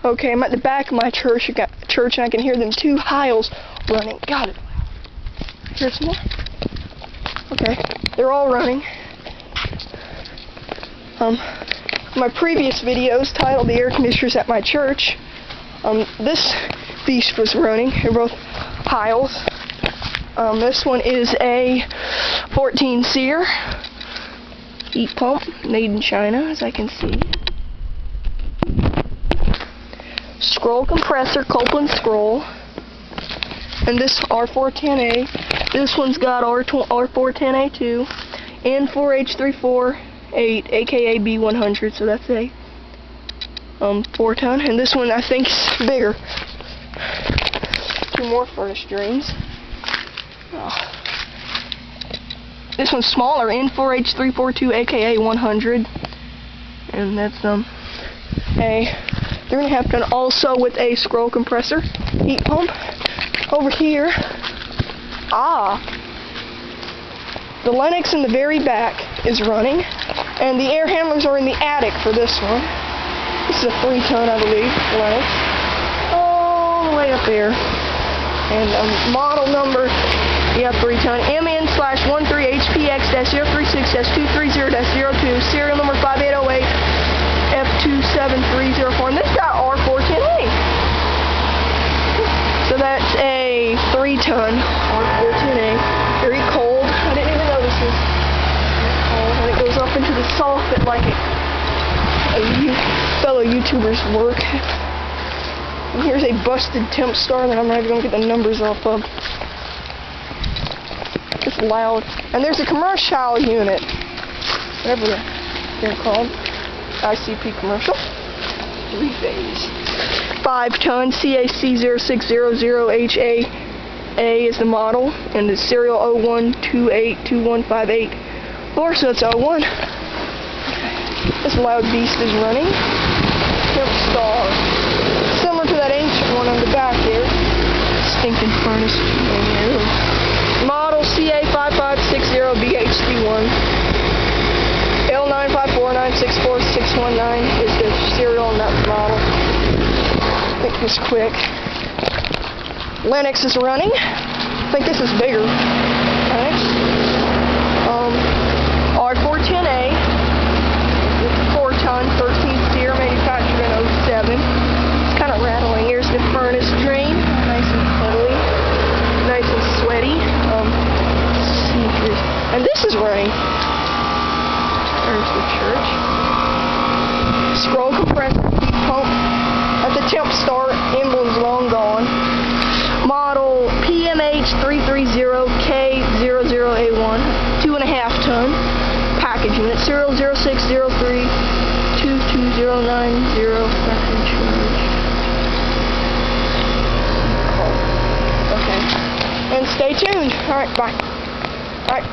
Okay, I'm at the back of my church, and I can hear them 2 hiles running. Got it. Here's some more. Okay, they're all running. My previous videos titled "The Air Conditioners at My Church." This beast was running. They're both hiles. This one is a 14 SEER heat pump, made in China, as I can see. Scroll compressor, Copeland scroll. And this R410A. This one's got R410A too. And 4H348, aka B100. So that's a 4-ton. And this one I think is bigger. 2 more furnace drains. This one's smaller, N4H342, aka 100, and that's a 3.5 ton, also with a scroll compressor heat pump. Over here, the Lennox in the very back is running, and the air handlers are in the attic for this one. This is a 3-ton, I believe, Lennox, all the way up there, and model number. 3-ton, MN/13HPX-036-230-02, serial number 5808 F27304, and this got R410A. So that's a 3-ton R410A. Very cold. I didn't even notice this. Cold, and it goes up into the soffit like fellow YouTubers work. And here's a busted temp star that I'm not even going to get the numbers off of. It's loud. And there's a commercial unit, whatever they're called, ICP commercial, 3-phase, 5-ton, CAC0600HA is the model, and the serial 01282158. So it's 01. This loud beast is running. Temp star, similar to that ancient one on the back there. Stinking furnace. Model CA5560BHC1. L954964619 is the serial on that model. I think this is quick. Lennox is running. I think this is bigger. Lennox. R410A. It's a 4-ton, 13 SEER, manufactured in 07. It's kind of rattling. Here's the furnace drain. Nice and cuddly. Nice and sweaty. And this is running. There's the church. Scroll compressor heat pump. At the temp star, emblem's long gone. Model PMH330K00A1, 2.5 ton package unit. Serial 06032290. Okay. And stay tuned. Alright, bye. Alright.